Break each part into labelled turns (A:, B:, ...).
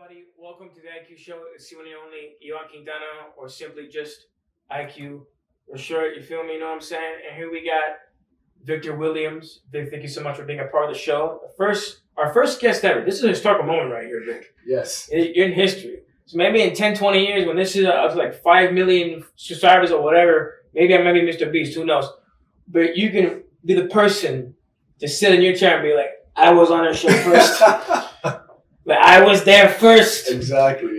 A: everybody. Welcome to the IQ Show. It's the only Iwan Quintana, or simply just IQ. For sure, you feel me? You know what I'm saying? And here we got Victor Williams. Vic, thank you so much for being a part of the show. Our first guest ever. This is a historical moment right here, Vic.
B: Yes.
A: You're in history. So maybe in 10, 20 years, when this is up to like 5 million subscribers or whatever, maybe I might be Mr. Beast, who knows? But you can be the person to sit in your chair and be like, I was on her show first. But I was there first.
B: Exactly.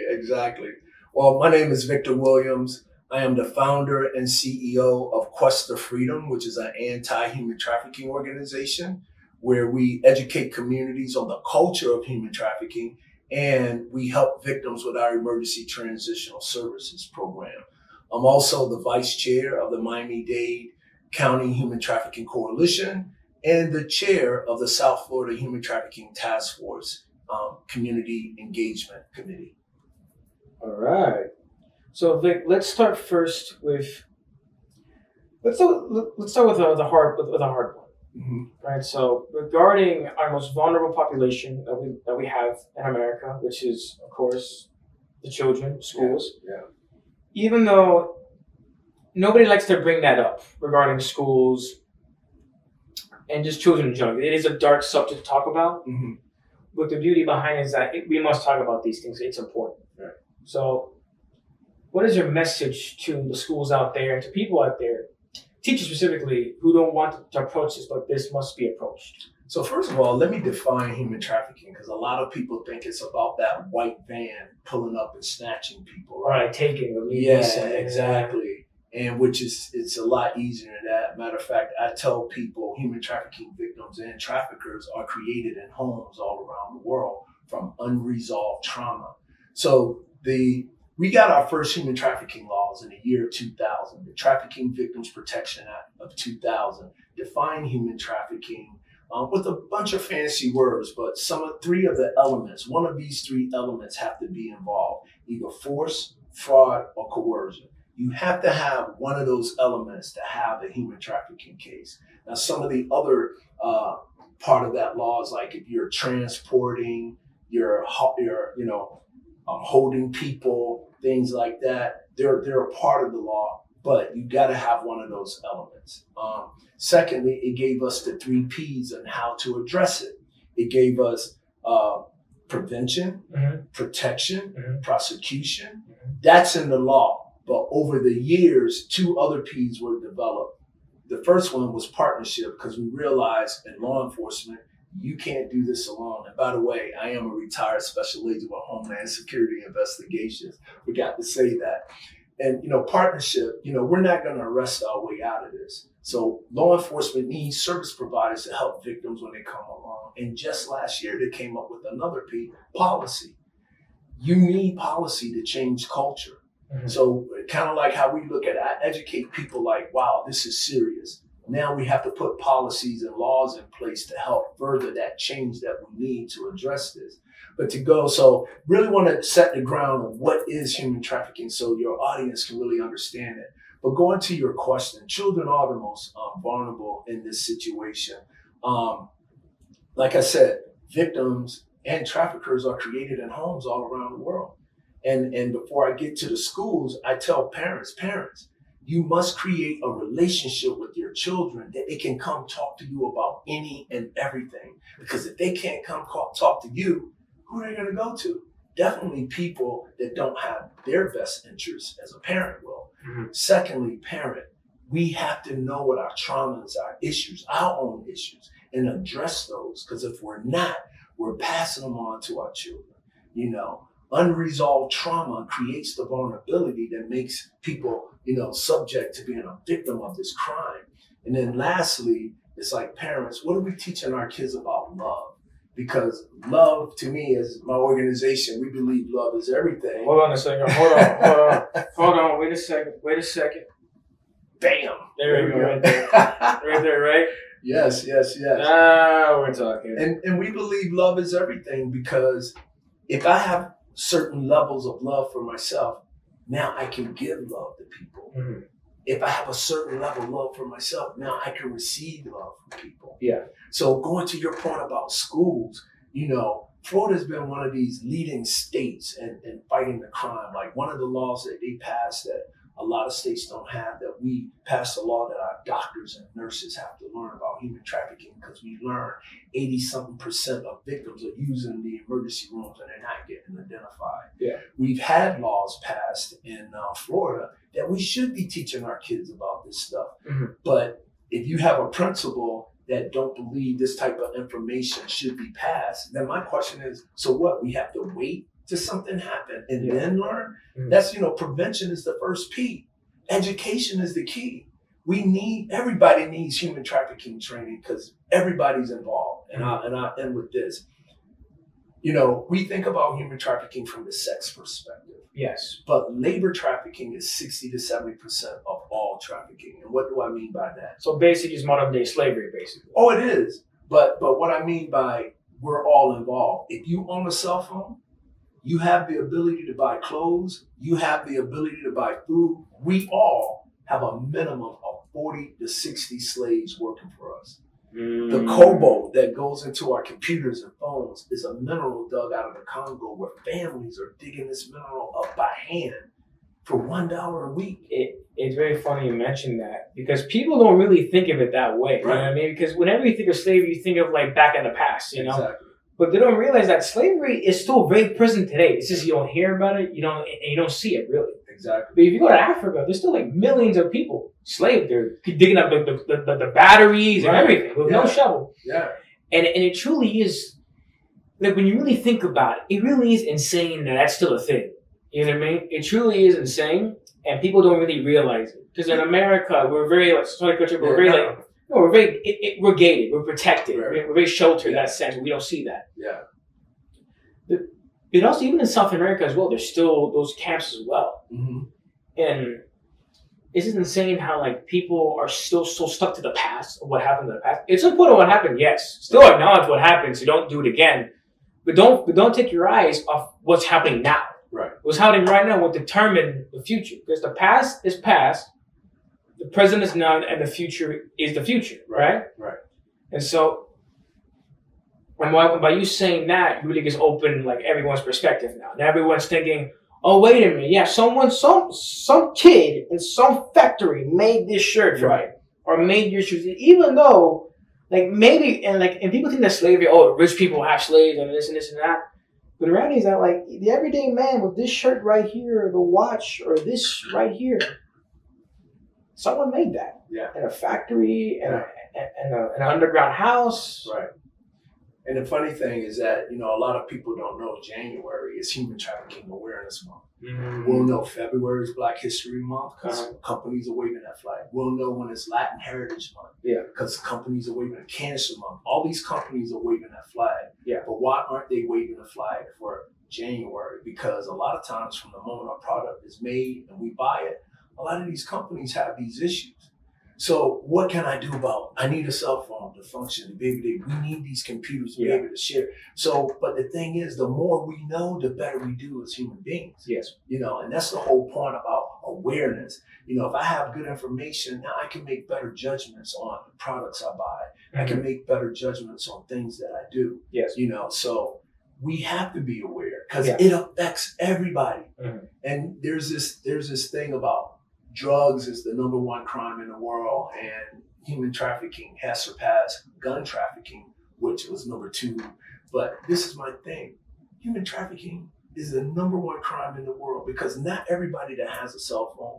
B: Well, my name is Victor Williams. I am the founder and CEO of Quest for Freedom, which is an anti-human trafficking organization where we educate communities on the culture of human trafficking, and we help victims with our emergency transitional services program. I'm also the vice chair of the Miami-Dade County Human Trafficking Coalition and the chair of the South Florida Human Trafficking Task Force Community Engagement Committee.
A: All right. So Vic, let's start with the hard one.
B: Mm-hmm.
A: Right. So regarding our most vulnerable population that we have in America, which is of course the children, schools.
B: Yeah.
A: Even though nobody likes to bring that up regarding schools and just children in general, it is a dark subject to talk about.
B: Mm-hmm.
A: But the beauty behind it is that we must talk about these things. It's important.
B: Right.
A: So, what is your message to the schools out there and to people out there, teachers specifically, who don't want to approach this, but this must be approached?
B: So first of all, let me define human trafficking, because a lot of people think it's about that white van pulling up and snatching people, right?
A: Right, taking the lead.
B: Yeah, exactly. And it's a lot easier than that. Matter of fact, I tell people human trafficking victims and traffickers are created in homes all around the world from unresolved trauma. So we got our first human trafficking laws in the year 2000. The Trafficking Victims Protection Act of 2000 defined human trafficking with a bunch of fancy words, but three of the elements, one of these three elements have to be involved, either force, fraud, or coercion. You have to have one of those elements to have a human trafficking case. Now, some of the other part of that law is like if you're transporting, you're holding people, things like that. They're a part of the law, but you got to have one of those elements. Secondly, it gave us the 3 Ps on how to address it. It gave us prevention,
A: Mm-hmm.
B: protection,
A: Mm-hmm.
B: prosecution.
A: Mm-hmm.
B: That's in the law. But over the years, 2 other Ps were developed. The first one was partnership, because we realized in law enforcement, you can't do this alone. And by the way, I am a retired special agent with Homeland Security Investigations. Forgot to say that. And, partnership, we're not going to arrest our way out of this. So law enforcement needs service providers to help victims when they come along. And just last year, they came up with another P, policy. You need policy to change culture.
A: Mm-hmm.
B: So kind of like how we look at it, I educate people like, wow, this is serious. Now we have to put policies and laws in place to help further that change that we need to address this. But so really want to set the ground of what is human trafficking so your audience can really understand it. But going to your question, children are the most vulnerable in this situation. Like I said, victims and traffickers are created in homes all around the world. And before I get to the schools, I tell parents, you must create a relationship with your children that they can come talk to you about any and everything. Because if they can't come talk to you, who are they going to go to? Definitely people that don't have their best interests as a parent will.
A: Mm-hmm.
B: Secondly, parent, we have to know what our traumas, our issues, our own issues, and address those. Because if we're not, we're passing them on to our children. Unresolved trauma creates the vulnerability that makes people, subject to being a victim of this crime. And then lastly, it's like parents, what are we teaching our kids about love? Because love, to me, as my organization, we believe love is everything.
A: Hold on a second. Hold on. Wait a second.
B: Bam.
A: There we go. Right there. Right there, right?
B: Yes.
A: Now we're talking.
B: And we believe love is everything, because if I have certain levels of love for myself, now I can give love to people.
A: Mm-hmm.
B: If I have a certain level of love for myself, now I can receive love from people.
A: Yeah.
B: So going to your point about schools, Florida's been one of these leading states in fighting the crime. Like one of the laws that they passed that a lot of states don't have, that we passed a law that our doctors and nurses have to learn about human trafficking, because we learn 80-something% of victims are using the emergency rooms and they're not getting identified.
A: Yeah.
B: We've had laws passed in Florida that we should be teaching our kids about this stuff.
A: Mm-hmm.
B: But if you have a principal that don't believe this type of information should be passed, then my question is, so what? We have to wait till something happen and then learn?
A: Mm-hmm.
B: That's, prevention is the first P. Education is the key. Everybody needs human trafficking training because everybody's involved. And I'll end with this. We think about human trafficking from the sex perspective.
A: Yes.
B: But labor trafficking is 60 to 70% of all trafficking. And what do I mean by that?
A: So basically it's modern day slavery, basically.
B: Oh, it is. But what I mean by we're all involved. If you own a cell phone, you have the ability to buy clothes, you have the ability to buy food. We all have a minimum of 40 to 60 slaves working for us. The cobalt that goes into our computers and phones is a mineral dug out of the Congo where families are digging this mineral up by hand for $1 a week.
A: It's very funny you mentioned that, because people don't really think of it that way. Right. You know what I mean? Because whenever you think of slavery, you think of like back in the past,
B: Exactly.
A: But they don't realize that slavery is still very present today. It's just you don't hear about it, you don't see it really.
B: Exactly.
A: But if you go to Africa, there's still like millions of people enslaved. They're digging up the batteries and everything with no shovel.
B: Yeah.
A: And it truly is, like when you really think about it, it really is insane that that's still a thing. You know what I mean? It truly is insane, and people don't really realize it. Because in America, we're very we're very we're gated, we're protected, we're very sheltered in that sense. We don't see that.
B: Yeah.
A: But also, even in South America as well, there's still those camps as well.
B: Mm-hmm.
A: And it's just insane how like people are still so stuck to the past of what happened in the past. It's important what happened, yes. Still acknowledge what happened, so don't do it again. But don't take your eyes off what's happening now.
B: Right.
A: What's happening right now will determine the future. Because the past is past, the present is now, and the future is the future. Right?
B: Right. And
A: so, by you saying that, it really gets open like everyone's perspective now. Now everyone's thinking, oh, wait a minute, yeah, some kid in some factory made this shirt, right? Or made your shoes, even though, like maybe, and people think that slavery, rich people have slaves and this and this and that. But the reality is that like the everyday man with this shirt right here, or the watch, or this right here, someone made that.
B: Yeah.
A: In a factory, in an underground house.
B: Right. And the funny thing is that, a lot of people don't know January is Human Trafficking Awareness Month. Mm-hmm. We'll know February is Black History Month because companies are waving that flag. We'll know when it's Latin Heritage Month because companies are waving Cancer Month. All these companies are waving that flag. Yeah. But why aren't they waving the flag for January? Because a lot of times from the moment our product is made and we buy it, a lot of these companies have these issues. So what can I do about it? I need a cell phone to function. We need these computers to be able to share. So, but the thing is, the more we know, the better we do as human beings.
A: Yes.
B: And that's the whole point about awareness. If I have good information, now I can make better judgments on the products I buy. Mm-hmm. I can make better judgments on things that I do.
A: Yes.
B: So we have to be aware because it affects everybody. Mm-hmm. And there's this thing about drugs is the number one crime in the world, and human trafficking has surpassed gun trafficking, which was number 2. But this is my thing. Human trafficking is the number one crime in the world because not everybody that has a cell phone,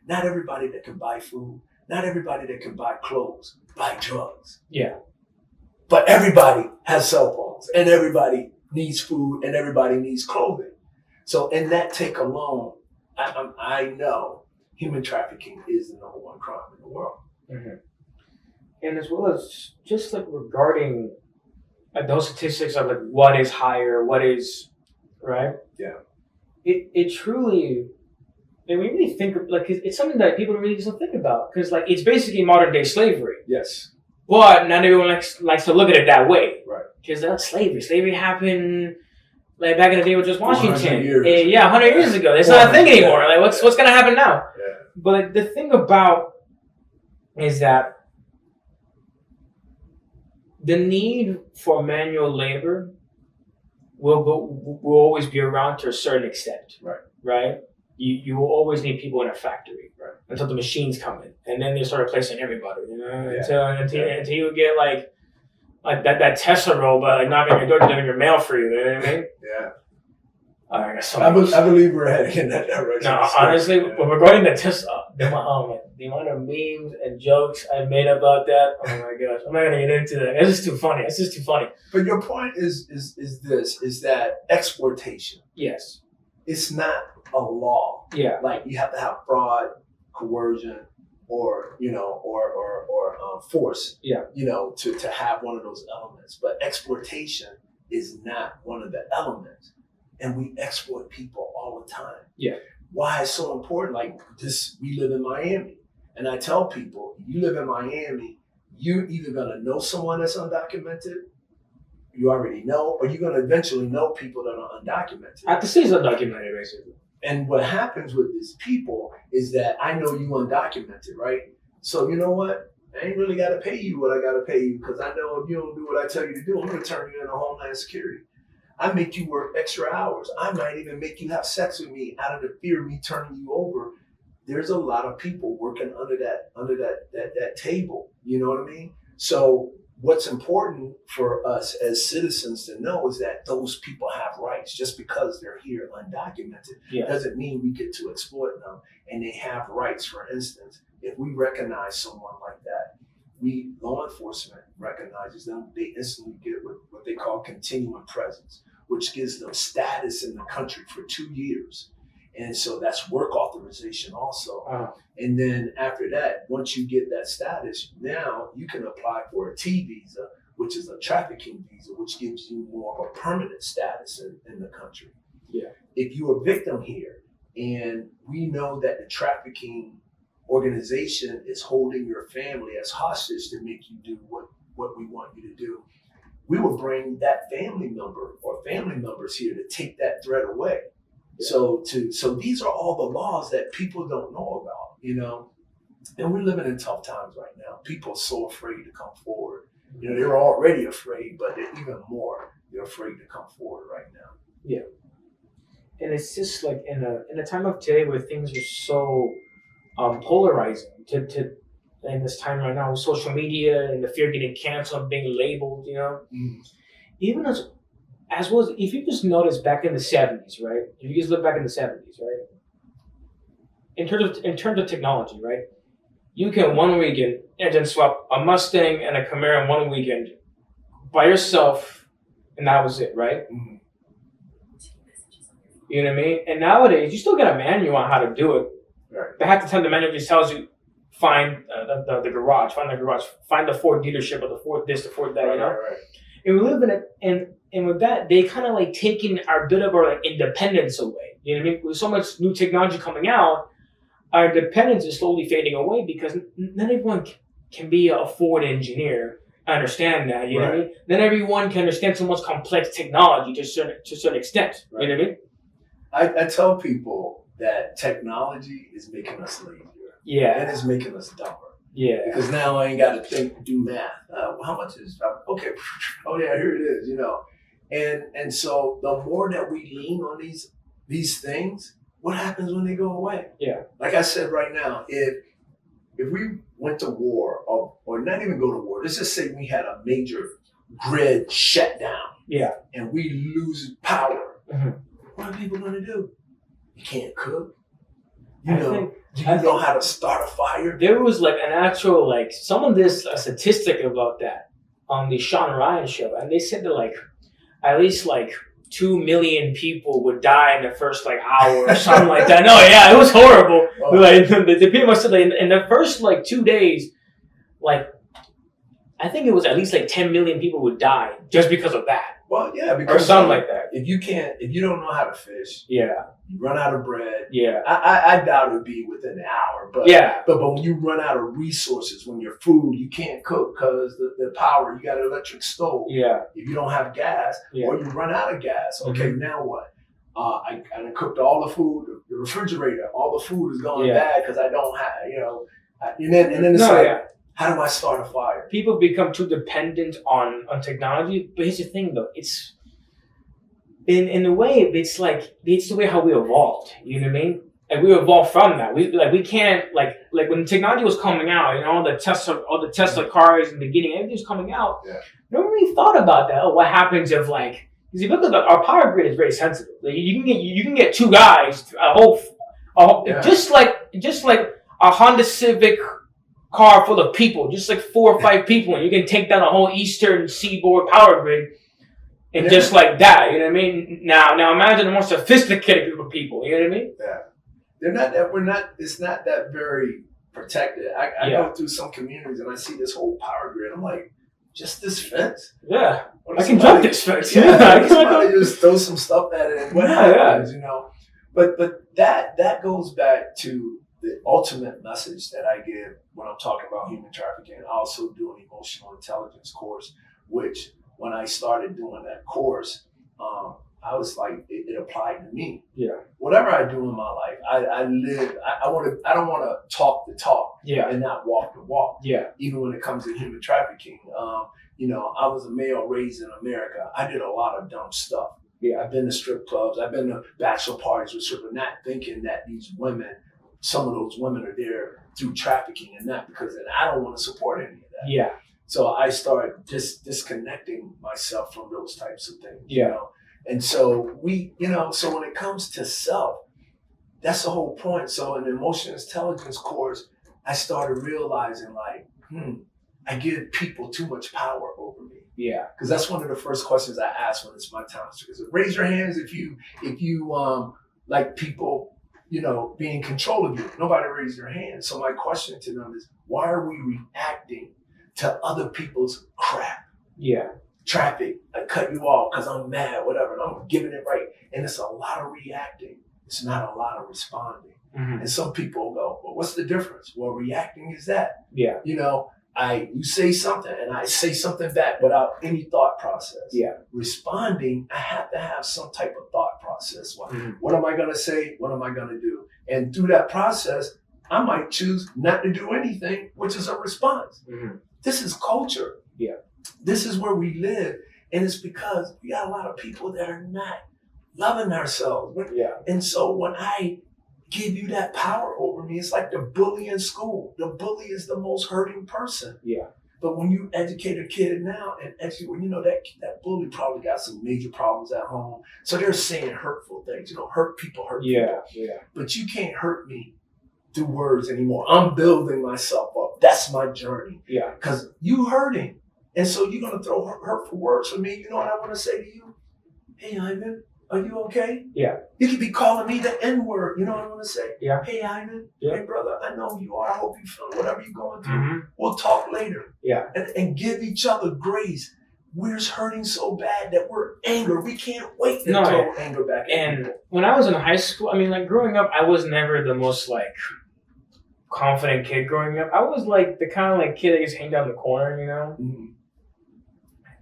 B: not everybody that can buy food, not everybody that can buy clothes, buy drugs. Yeah. But everybody has cell phones, and everybody needs food, and everybody needs clothing. So in that take alone, I know human trafficking is the number one crime in the world.
A: Mm-hmm. And as well as just like regarding those statistics of like what is higher, what is, right?
B: Yeah.
A: It truly, and we really think of, like, it's something that people really don't think about because like it's basically modern day slavery.
B: Yes. But
A: not everyone likes to look at it that way.
B: Right.
A: Because that's slavery. Slavery happened like back in the day with just Washington.
B: 100
A: years ago. It's not a thing anymore. Like what's going to happen now? Yeah. But the thing about is that the need for manual labor will always be around to a certain extent.
B: Right.
A: Right? You will always need people in a factory.
B: Right.
A: Until the machines come in. And then they start replacing everybody, you know?
B: Yeah.
A: Until you get like that Tesla robot like knocking on your door delivering your mail for you, you know what I mean?
B: Yeah.
A: I
B: believe we're heading in that direction.
A: No, honestly, regarding the Tesla, the amount of memes and jokes I made about that, oh my gosh, I'm not gonna get into that. It's just too funny.
B: But your point is that exploitation.
A: Yes.
B: It's not a law.
A: Yeah.
B: Like you have to have fraud, coercion, or force.
A: Yeah.
B: To have one of those elements. But exploitation is not one of the elements. And we exploit people all the time.
A: Yeah.
B: Why it's so important? Like this, we live in Miami. And I tell people, you live in Miami, you're either gonna know someone that's undocumented, you already know, or you're gonna eventually know people that are undocumented.
A: I have to say it's undocumented, basically.
B: And what happens with these people is that I know you undocumented, right? So you know what? I ain't really gotta pay you what I gotta pay you, because I know if you don't do what I tell you to do, I'm gonna turn you into Homeland Security. I make you work extra hours. I might even make you have sex with me out of the fear of me turning you over. There's a lot of people working under that table. You know what I mean? So what's important for us as citizens to know is that those people have rights. Just because they're here undocumented doesn't mean we get to exploit them. And they have rights. For instance, if we recognize someone like that, law enforcement recognizes them, they instantly get what they call continuing presence, which gives them status in the country for 2 years. And so that's work authorization also. And then after that, once you get that status, now you can apply for a T visa, which is a trafficking visa, which gives you more of a permanent status in the country.
A: Yeah.
B: If you're a victim here, and we know that the trafficking organization is holding your family as hostage to make you do what we want you to do, we will bring that family member or family members here to take that threat away. Yeah. So these are all the laws that people don't know about, and we're living in tough times right now. People are so afraid to come forward. They're already afraid, but they're even more, they're afraid to come forward right now.
A: Yeah. And it's just like in a time of today where things are so polarizing in this time right now with social media and the fear of getting canceled, being labeled, even as well as if you just notice back in the 70s, right? If you just look back in the 70s, right? In terms of technology, right? You can one weekend engine swap a Mustang and a Camaro in one weekend by yourself, and that was it, right?
B: Mm-hmm.
A: You know what I mean? And nowadays, you still get a manual on how to do it.
B: Right.
A: But half the time, the manual just tells you, find the garage, find the Ford dealership or the Ford this, the Ford that,
B: Right.
A: And we live in it, and with that, they kind of like taking our bit of our independence away. You know what I mean? With so much new technology coming out, our dependence is slowly fading away because not everyone can be a Ford engineer. I understand that, you know what I mean? Not everyone can understand so much complex technology to a certain extent.
B: Right.
A: You know what I mean?
B: I tell people that technology is making us lazier.
A: Yeah.
B: And it's making us dumber.
A: Yeah.
B: Because now I ain't got to do math. How much is okay? Oh yeah, here it is. And so the more that we lean on these things, what happens when they go away?
A: Yeah.
B: Like I said right now, if we went to war or not even go to war, let's just say we had a major grid shutdown.
A: Yeah.
B: And we lose power.
A: Mm-hmm.
B: What are people going to do? You can't cook. Do you
A: I
B: know how to start a fire?
A: There was like an actual, someone did a statistic about that on the Sean Ryan show. And they said that at least 2 million people would die in the first hour or something like that. No, yeah, it was horrible.
B: Oh.
A: They pretty much said in the first 2 days, I think it was at least 10 million people would die just because of that.
B: Well, yeah, because
A: or something like that.
B: If you don't know how to fish,
A: yeah,
B: you run out of bread.
A: Yeah,
B: I doubt it'd be within an hour. But
A: yeah,
B: but when you run out of resources, when your food, you can't cook because the power. You got an electric stove.
A: Yeah.
B: If you don't have gas, or you run out of gas, okay, now what? I cooked all the food. The refrigerator, all the food is going bad because I don't have, and then it's how do I start a fire?
A: People become too dependent on technology. But here's the thing, though. in a way, it's like it's the way how we evolved. You know what I mean? Like we evolved from that. We can't like when technology was coming out and all the Tesla cars in the beginning, everything was coming out.
B: Yeah.
A: No one really thought about that. Oh, what happens if like because if you look at our power grid is very sensitive. Like you can get two guys just like a Honda Civic car full of people, just like 4 or 5 people, and you can take down a whole Eastern Seaboard power grid. And just like that, you know what I mean? Now imagine a more sophisticated group of people, you know what I mean?
B: Yeah. It's not that very protected. I go through some communities and I see this whole power grid. I'm like, just this fence?
A: Yeah. I can jump this fence.
B: Yeah. Somebody just throw some stuff at it and what happens, you know? But that goes back to the ultimate message that I give when I'm talking about human trafficking. I also do an emotional intelligence course, which when I started doing that course, I was like, it applied to me. Yeah. Whatever I do in my life, I live. I don't want to talk the talk. Yeah. And not walk the walk. Yeah. Even when it comes to human trafficking, you know, I was a male raised in America. I did a lot of dumb stuff. Yeah. I've been to strip clubs. I've been to bachelor parties with strippers, not thinking that these women, some of those women are there through trafficking and not because I don't want to support any of that. Yeah. So I started disconnecting myself from those types of things. Yeah. You know? And so so when it comes to self, that's the whole point. So in the emotional intelligence course, I started realizing like, I give people too much power over me. Yeah. Because that's one of the first questions I ask when it's my time. So raise your hands if you like people, you know, be in control of you. Nobody raised their hand. So my question to them is, why are we reacting to other people's crap? Yeah. Traffic, I cut you off because I'm mad, whatever, and I'm giving it right. And it's a lot of reacting. It's not a lot of responding. Mm-hmm. And some people go, well, what's the difference? Well, reacting is that. Yeah. You know, you say something and I say something back without any thought process. Yeah. Responding, I have to have some type of thought process. What am I going to say? What am I going to do? And through that process, I might choose not to do anything, which is a response. Mm-hmm. This is culture. Yeah. This is where we live. And it's because we got a lot of people that are not loving ourselves. Yeah. And so when I give you that power over me, it's like the bully in school. The bully is the most hurting person. Yeah. But when you educate a kid now and actually, when you know that bully probably got some major problems at home. So they're saying hurtful things, you know, hurt people. Yeah. But you can't hurt me through words anymore. I'm building myself up. That's my journey. Yeah. Because you hurting. And so you're going to throw hurtful words for me. You know what I want to say to you? Hey, Ivan, are you okay? Yeah. You could be calling me the N-word. You know what I want to say? Yeah. Hey, Ivan. Yeah. Hey, brother, I know you are. I hope you feel whatever you're going through. Mm-hmm. We'll talk later. Yeah. And give each other grace. We're hurting so bad that we're angry. We can't wait to throw anger back.
A: And when I was in high school, I mean, like growing up, I was never the most like confident kid growing up. I was like the kind of like kid that just hang down the corner, you know? Mm-hmm.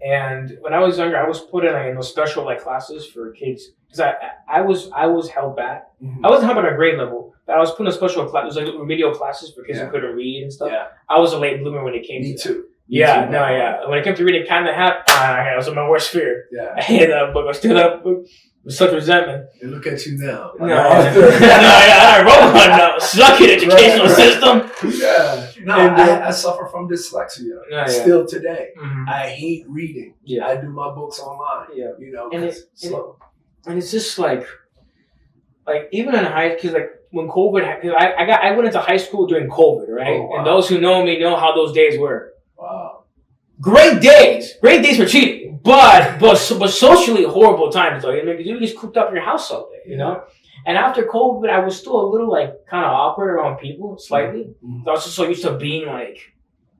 A: And when I was younger, I was put in like those special like classes for kids because I was held back. Mm-hmm. I wasn't held at a grade level, but I was put in a special class. It was like remedial classes for kids who couldn't read and stuff. Yeah. I was a late bloomer when it came to
B: too.
A: Yeah, no, yeah. When it came to reading, kind of that was my worst fear. Yeah. I hated that book. I stood up with such resentment.
B: And look at you now.
A: I wrote one now. Suck it, educational system.
B: Yeah. No, I suffer from dyslexia still today. Mm-hmm. I hate reading. Yeah. I do my books online. Yeah. You know,
A: and it's just like even in high, because like when COVID, because I went into high school during COVID, right? Oh, wow. And those who know me know how those days were. Wow. Great days for cheating, but socially horrible times though. You know, because you just cooped up in your house all day, you know. And after COVID, I was still a little like kind of awkward around people, slightly. Mm-hmm. I was just so used to being like,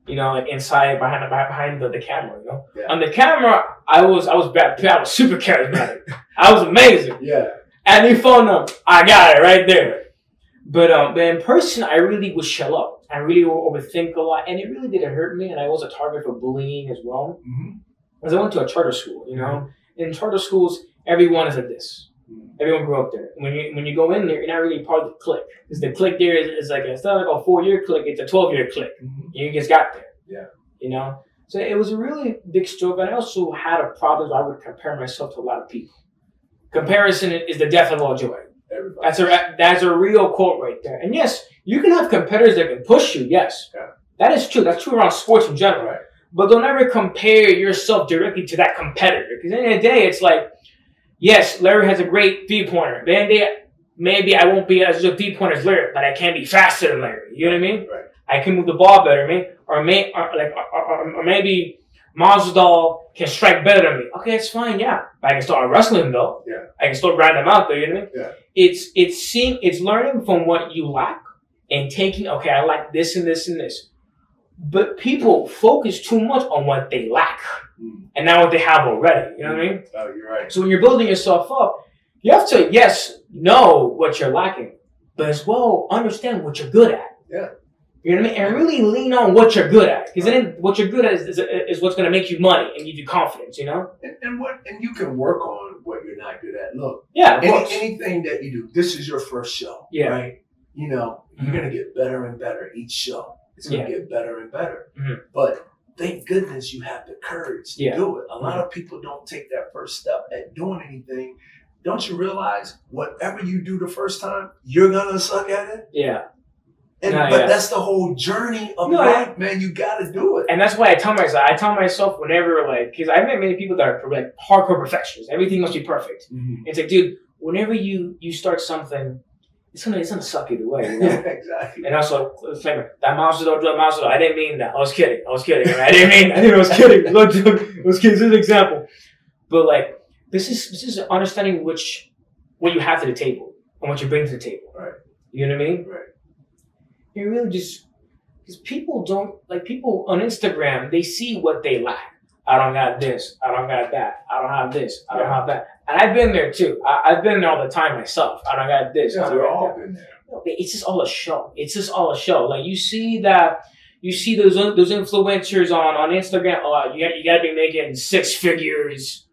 A: you know, like inside behind the camera, you know. Yeah. On the camera, I was bad. I was super charismatic. I was amazing. Yeah. And your phone number, I got it right there. But in person, I really would shell up. I really would overthink a lot, and it really did hurt me. And I was a target for bullying as well. Mm-hmm. Because I went to a charter school, you know. In charter schools, everyone is like this. Everyone grew up there. When you go in there, you're not really part of the clique. Because the clique there is like, it's not like a 4-year clique, it's a 12-year clique. Mm-hmm. You just got there. Yeah. You know? So it was a really big struggle. And I also had a problem where I would compare myself to a lot of people. Comparison is the death of all joy.
B: Everybody.
A: That's a real quote right there. And yes, you can have competitors that can push you. Yes, that is true. That's true around sports in general.
B: Right.
A: But don't ever compare yourself directly to that competitor. Because at the end of the day, it's like, yes, Larry has a great 3-pointer. At the end of the day, maybe I won't be as good 3-pointer as Larry, but I can be faster than Larry. You know what I mean?
B: Right.
A: I can move the ball better, or maybe Masvidal can strike better than me. Okay, it's fine, yeah. But I can start wrestling though.
B: Yeah.
A: I can still grind them out though, you know what I mean?
B: Yeah.
A: It's learning from what you lack and taking, okay, I like this and this and this. But people focus too much on what they lack and not what they have already. You know what I mean?
B: Oh, you're right.
A: So when you're building yourself up, you have to, yes, know what you're lacking, but as well understand what you're good at.
B: Yeah.
A: You know what I mean? And really lean on what you're good at. Because then what you're good at is what's going to make you money and give you confidence, you know?
B: And you can work on what you're not good at. Look,
A: yeah,
B: anything that you do, this is your first show, right? You know, you're going to get better and better each show. It's going to get better and better. But thank goodness you have the courage to do it. A lot of people don't take that first step at doing anything. Don't you realize whatever you do the first time, you're going to suck at it?
A: Yeah.
B: But that's the whole journey of life, man. You got to do it.
A: And that's why I tell myself whenever, like, because I've met many people that are like hardcore perfectionists. Everything must be perfect. It's like, dude, whenever you start something, it's gonna suck either way. You know?
B: Exactly.
A: And also, it's like that Masvidal. I didn't mean that. I was kidding. I think I was kidding. Look, it was kidding. This is an example. But like, this is understanding what you have to the table and what you bring to the table.
B: Right.
A: You know what I mean?
B: Right.
A: You really just, because people on Instagram, they see what they lack. I don't got this. I don't got that. I don't have this. I don't have that. And I've been there too. I've been there all the time myself. I don't got this.
B: Yeah, we've all been there.
A: It's just all a show. Like you see those influencers on Instagram. Oh, you got to be making 6 figures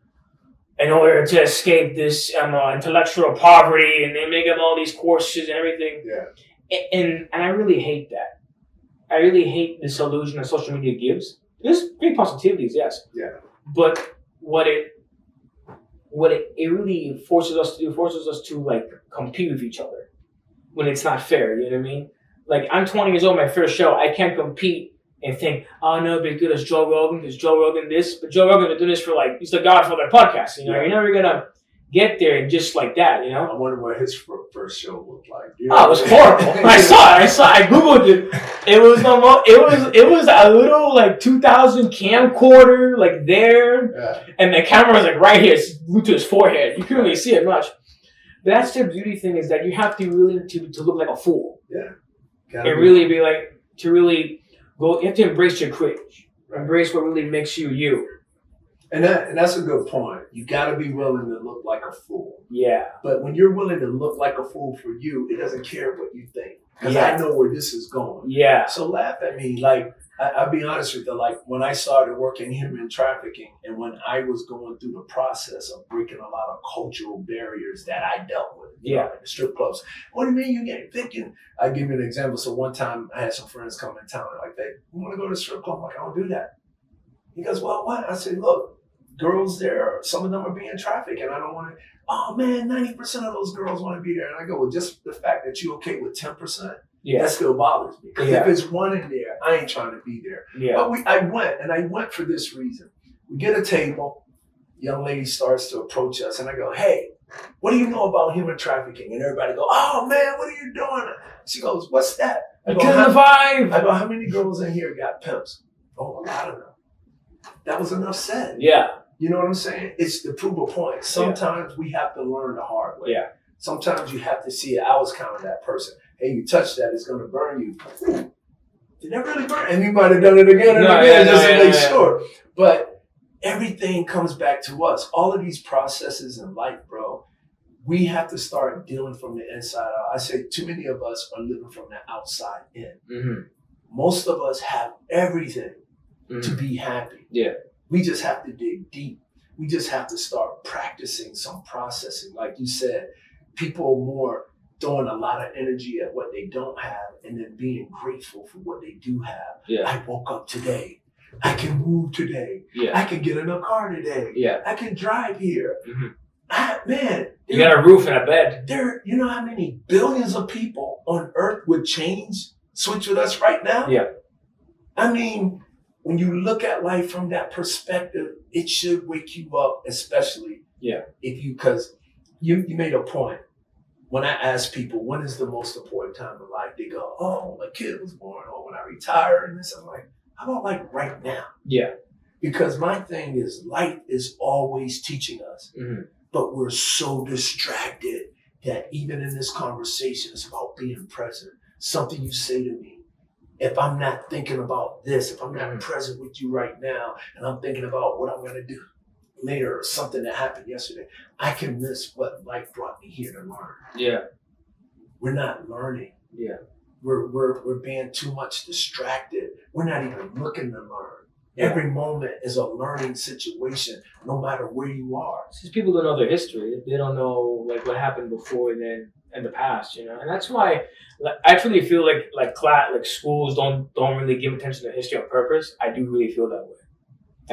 A: in order to escape this intellectual poverty, and they make up all these courses and everything.
B: Yeah.
A: And I really hate that. I really hate this illusion that social media gives. There's great positivities, yes.
B: Yeah.
A: But what it really forces us to like compete with each other when it's not fair. You know what I mean? Like I'm 20 years old, my first show. I can't compete and think, oh no, be as good as Joe Rogan. Because Joe Rogan this, but Joe Rogan been doing this for like he's the godfather of podcasts. You know, you're never gonna get there just like that. You know.
B: I wonder what his first show looked like. You
A: know? Oh, it was horrible. I saw it. I googled it. It was a little like 2000 camcorder like there, and the camera was like right here, it's glued to his forehead. You couldn't really see it much. But that's the beauty thing is that you have to really to look like a fool.
B: Yeah.
A: And really be like to really go. You have to embrace your cringe. Embrace what really makes you you.
B: And that's a good point. You got to be willing to look like a fool.
A: Yeah.
B: But when you're willing to look like a fool for you, it doesn't care what you think. Because I know where this is going.
A: Yeah.
B: So laugh at me. Like, I'll be honest with you. Like, when I started working human trafficking and when I was going through the process of breaking a lot of cultural barriers that I dealt with, you know, in the strip clubs. What do you mean you get thinking? I'll give you an example. So one time I had some friends come in town. Like, you want to go to the strip club? I'm like, I don't do that. He goes, well, what? I said, look. Girls there, some of them are being trafficked, and I don't want to. Oh man, 90% of those girls want to be there, and I go, well, just the fact that you okay with 10%, that still bothers me. Because if it's one in there, I ain't trying to be there. But I went for this reason. We get a table, young lady starts to approach us, and I go, hey, what do you know about human trafficking? And everybody go, oh man, what are you doing? She goes, what's that? I go, how many girls in here got pimps? Oh, a lot of them. That was enough said.
A: Yeah.
B: You know what I'm saying? It's to prove a point. Sometimes we have to learn the hard way.
A: Yeah.
B: Sometimes you have to see it. I was counting that person. Hey, you touch that, it's going to burn you. Did that really burn? And you might have done it again and again just to make sure. But everything comes back to us. All of these processes in life, bro, we have to start dealing from the inside out. I say too many of us are living from the outside in. Mm-hmm. Most of us have everything to be happy.
A: Yeah.
B: We just have to dig deep. We just have to start practicing some processing. Like you said, people are more throwing a lot of energy at what they don't have and then being grateful for what they do have.
A: Yeah.
B: I woke up today. I can move today.
A: Yeah.
B: I can get in a car today.
A: Yeah.
B: I can drive here.
A: Mm-hmm.
B: Man,
A: You got a roof and a bed.
B: you know how many billions of people on Earth would switch with us right now?
A: Yeah.
B: I mean, when you look at life from that perspective, it should wake you up, especially because you made a point. When I ask people, when is the most important time in life? They go, oh, my kid was born, or when I retire, and this. I'm like, how about like right now?
A: Yeah.
B: Because my thing is, life is always teaching us, but we're so distracted that even in this conversation, it's about being present. Something you say to me, if I'm not thinking about this, if I'm not present with you right now, and I'm thinking about what I'm going to do later or something that happened yesterday, I can miss what life brought me here to learn.
A: Yeah.
B: We're not learning.
A: Yeah.
B: We're being too much distracted. We're not even looking to learn. Every moment is a learning situation, no matter where you are.
A: Because people don't know their history. They don't know like what happened before and then in the past, you know. And that's why I truly feel like schools don't really give attention to history on purpose. I do really feel that way.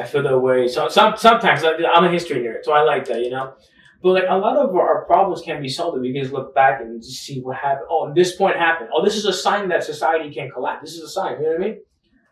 A: I feel that way. So sometimes I'm a history nerd, so I like that, you know. But like a lot of our problems can be solved if we just look back and just see what happened. Oh, this point happened. Oh, this is a sign that society can collapse. This is a sign. You know what I mean?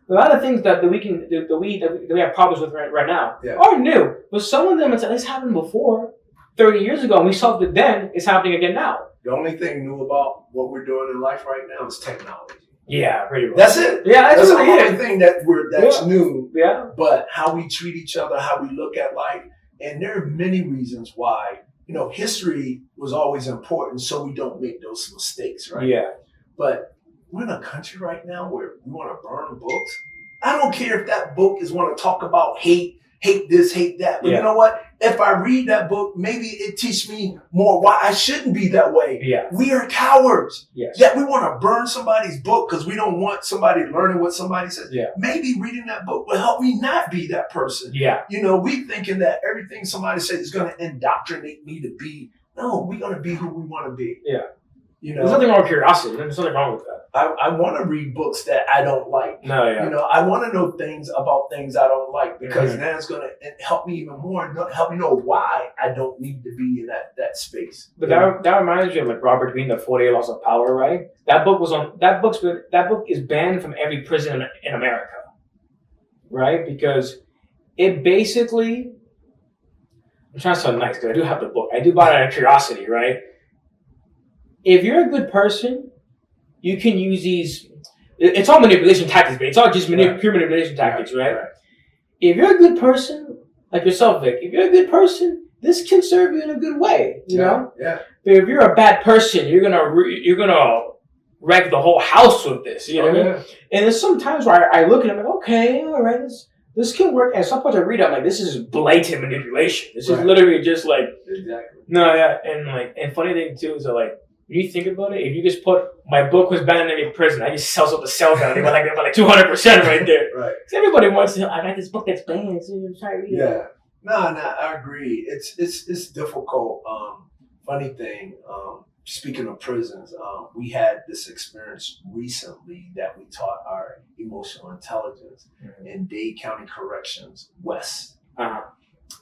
A: A lot of things that we have problems with right now are new, but some of them it's happened before, 30 years ago, and we solved it then. It's happening again now.
B: The only thing new about what we're doing in life right now is technology.
A: Yeah, pretty much.
B: That's it.
A: Yeah, that's
B: the
A: really
B: only thing that's new.
A: Yeah.
B: But how we treat each other, how we look at life, and there are many reasons why. You know, history was always important, so we don't make those mistakes, right?
A: Yeah.
B: But we're in a country right now where we want to burn books. I don't care if that book is want to talk about hate this, hate that. But you know what? If I read that book, maybe it teach me more why I shouldn't be that way.
A: Yeah.
B: We are cowards.
A: Yes.
B: That we want to burn somebody's book because we don't want somebody learning what somebody says.
A: Yeah.
B: Maybe reading that book will help me not be that person.
A: Yeah.
B: You know, we thinking that everything somebody says is going to indoctrinate me to be. No, we're going to be who we want to be.
A: Yeah.
B: You know,
A: there's nothing wrong with curiosity. There's nothing wrong with that.
B: I want to read books that I don't like.
A: No, yeah.
B: You know, I want to know things about things I don't like because then it's going to help me even more, help me know why I don't need to be in that space.
A: But that reminds me of like Robert Greene, the 48 Laws of Power, right? That book is banned from every prison in America, right? Because it basically, I'm trying to sound nice because I do have the book. I do buy it out of curiosity, right? If you're a good person, you can use these. It's all manipulation tactics, but it's all just pure manipulation tactics, right? If you're a good person, like yourself, Vic, if you're a good person, this can serve you in a good way, you know?
B: Yeah.
A: But if you're a bad person, you're gonna wreck the whole house with this, you know what I mean? And there's some times where I look at it, I'm like, okay, all right, this can work. And some parts I read, I'm like, this is blatant manipulation. This is literally just like, no, yeah. And funny thing too is that like, when you think about it, if you just put my book was banned in every prison, I just sells up the sell down. They got like 200% right there.
B: Right.
A: So everybody wants to. I got this book that's banned, so you try to read it.
B: Yeah. No, I agree. It's difficult. Funny thing. Speaking of prisons, we had this experience recently that we taught our emotional intelligence in Dade County Corrections West.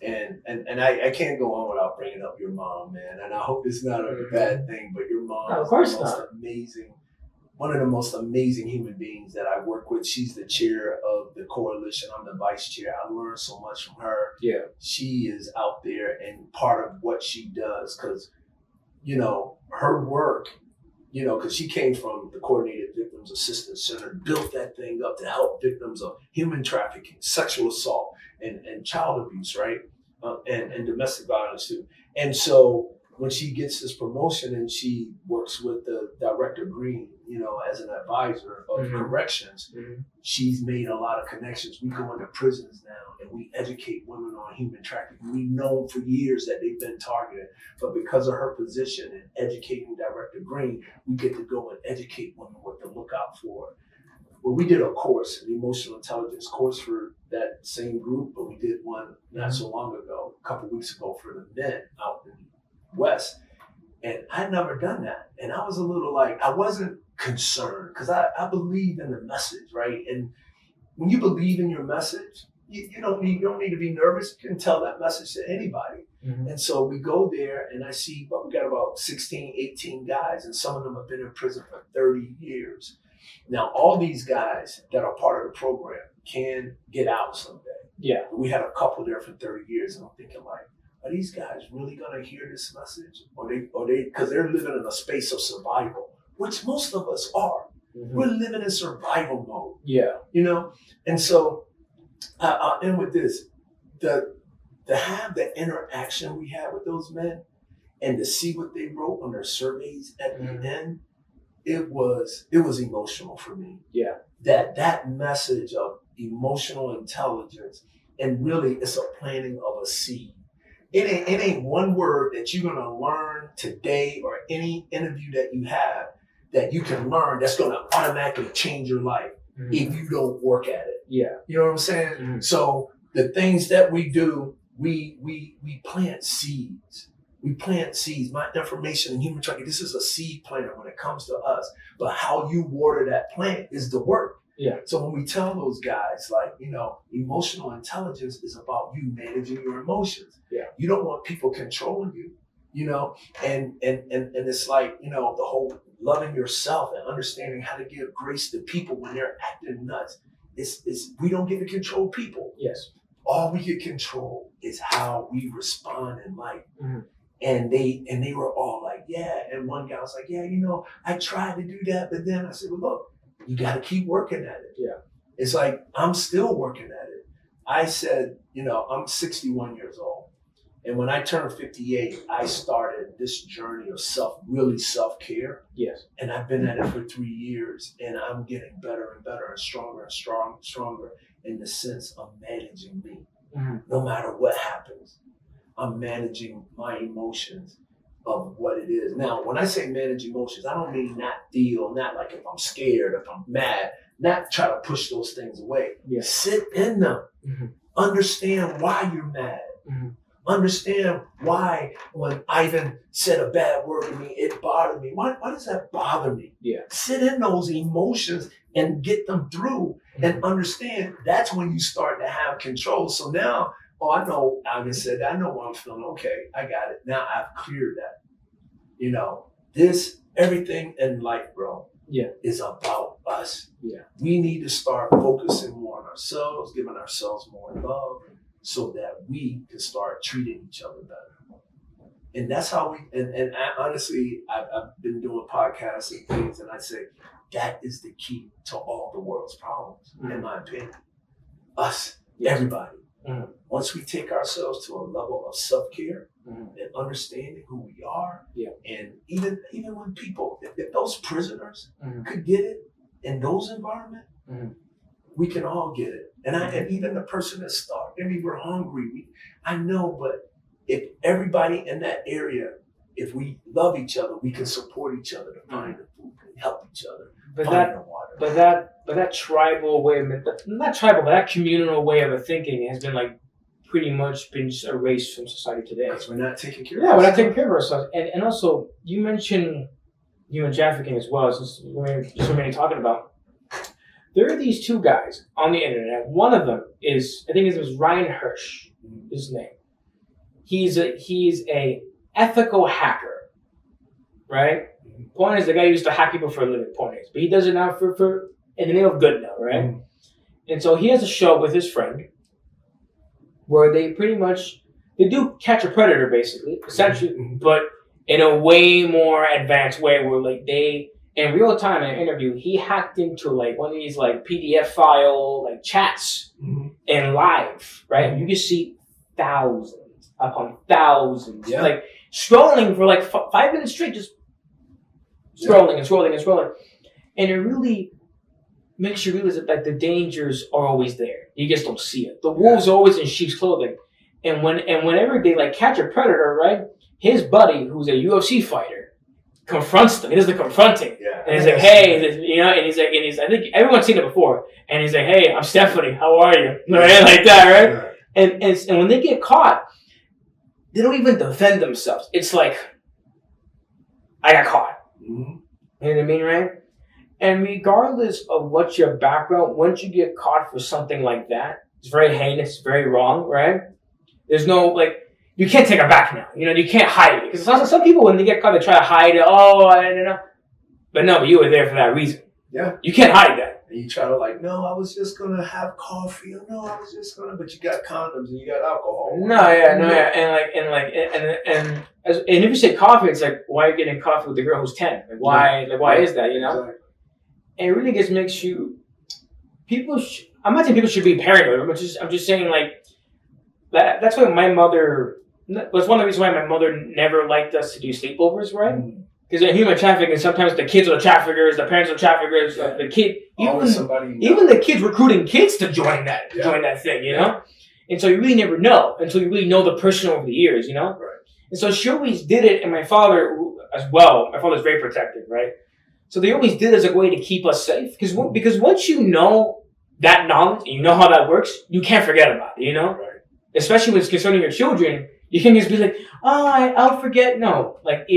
B: And I can't go on without bringing up your mom, man. And I hope it's not a bad thing, but your mom is one of the most amazing human beings that I work with. She's the chair of the coalition. I'm the vice chair. I learned so much from her. Yeah. She is out there and part of what she does because, you know, her work, you know, because she came from the Coordinated Victims Assistance Center, built that thing up to help victims of human trafficking, sexual assault, and child abuse, right? And domestic violence too. And so when she gets this promotion and she works with the Director Green, you know, as an advisor of corrections, she's made a lot of connections. We go into prisons now and we educate women on human trafficking. We've known for years that they've been targeted, but because of her position in educating Director Green, we get to go and educate women what to look out for. Well, we did a course, an emotional intelligence course for that same group, but we did one not so long ago, a couple weeks ago for the men out in West. And I'd never done that. And I was a little like, I wasn't concerned because I believe in the message, right? And when you believe in your message, you don't need to be nervous. You can tell that message to anybody.
A: Mm-hmm.
B: And so we go there, and I see, we got about 16, 18 guys, and some of them have been in prison for 30 years. Now, all these guys that are part of the program can get out someday.
A: Yeah.
B: We had a couple there for 30 years, and I'm thinking, like, are these guys really gonna hear this message? Or they, because they're living in a space of survival, which most of us are.
A: Mm-hmm.
B: We're living in survival mode.
A: Yeah.
B: You know? And so I'll end with this. To have the interaction we had with those men and to see what they wrote on their surveys at the end, it was emotional for me.
A: Yeah.
B: That message of emotional intelligence, and really it's a planting of a seed. It ain't one word that you're gonna learn today or any interview that you have that you can learn that's gonna automatically change your life if you don't work at it.
A: Yeah.
B: You know what I'm saying?
A: Mm-hmm.
B: So the things that we do, we plant seeds. We plant seeds. My information in human trafficking, this is a seed planter when it comes to us. But how you water that plant is the work.
A: Yeah.
B: So when we tell those guys, like, you know, emotional intelligence is about you managing your emotions.
A: Yeah.
B: You don't want people controlling you, you know, and it's like, you know, the whole loving yourself and understanding how to give grace to people when they're acting nuts. It's we don't get to control people.
A: Yes.
B: All we can control is how we respond in life.
A: Mm-hmm.
B: And they were all like, yeah. And one guy was like, yeah, you know, I tried to do that, but then I said, well, look, you got to keep working at it.
A: Yeah.
B: It's like, I'm still working at it. I said, you know, I'm 61 years old. And when I turned 58, I started this journey of self-care.
A: Yes.
B: And I've been at it for 3 years, and I'm getting better and better and stronger in the sense of managing me. Mm-hmm. No matter what happens, I'm managing my emotions of what it is. Now, when I say manage emotions, I don't mean not like if I'm scared, if I'm mad, not try to push those things away.
A: Yeah.
B: Sit in them.
A: Mm-hmm.
B: Understand why you're mad.
A: Mm-hmm.
B: Understand why when Ivan said a bad word to me, it bothered me. Why does that bother me?
A: Yeah.
B: Sit in those emotions and get them through and understand that's when you start to have control. So now, I know Ivan said that. I know what I'm feeling. Okay, I got it. Now I've cleared that. You know, everything in life, bro, is about us. Yeah. We need to start focusing more on ourselves, giving ourselves more love, so that we can start treating each other better. And that's how honestly, I've been doing podcasts and things, and I say that is the key to all the world's problems, in my opinion. Us, everybody. Mm-hmm. Once we take ourselves to a level of self-care and understanding who we are, and even when people, if those prisoners could get it in those environments, we can all get it. And even the person that's starved, we're hungry. I know, but if everybody in that area, if we love each other, we can support each other to find the food and help each other. But
A: that tribal way of, not tribal, but that communal way of thinking has been like pretty much been just erased from society today.
B: Because we're not taking care
A: of ourselves. Yeah, we're not taking care of ourselves. And also, you mentioned human trafficking as well, since we're so many talking about. There are these two guys on the internet. One of them is, I think his name is Ryan Hirsch, his name. He's a ethical hacker, right? Point is, the guy used to hack people for a living, point is. But he does it now for in the name of good now, right? Mm-hmm. And so he has a show with his friend where they pretty much, they do catch a predator, basically, essentially, but in a way more advanced way where like they, in real time in an interview, he hacked into like one of these like PDF file like chats in live, right? You can see thousands upon thousands, like scrolling for like 5 minutes straight, just scrolling and scrolling and scrolling. And it really makes you realize that like the dangers are always there. You just don't see it. The wolves are always in sheep's clothing. And whenever they like catch a predator, right? His buddy, who's a UFC fighter, confronts them. He does the confronting. Yeah. And he's like, hey, you know, and he's I think everyone's seen it before. And he's like, hey, I'm Stephanie, how are you? Right? Like that, right? Yeah. And when they get caught, they don't even defend themselves. It's like, I got caught. Mm-hmm. You know what I mean, right? And regardless of what your background, once you get caught for something like that, It's very heinous, very wrong, right? There's no, like, you can't take it back now. You know, you can't hide it. Because some people, when they get caught, they try to hide it. Oh, I don't know. But no, but you were there for that reason.
B: Yeah.
A: You can't hide that.
B: And you try to like, no, I was just going to have coffee. Or, no, I was just going to, but you got condoms and you got alcohol. And if you say coffee, it's like, why are you getting coffee with the girl who's 10? Like, why is that, you know? Exactly. And it really just makes you, I'm not saying people should be paranoid. I'm just saying, like, that's why my mother, was one of the reasons why my mother never liked us to do sleepovers, right? Because in human trafficking, sometimes the kids are the traffickers, the parents are traffickers, the kid, even the kids recruiting kids to join that thing, you know? And so you really never know until you really know the person over the years, you know? Right. And
A: so she always did it, and my father as well. My father's very protective, right? So they always did it as a way to keep us safe. Because once you know that knowledge, and you know how that works, you can't forget about it, you know?
B: Right.
A: Especially when it's concerning your children, you can't just be like, I'll forget. No, like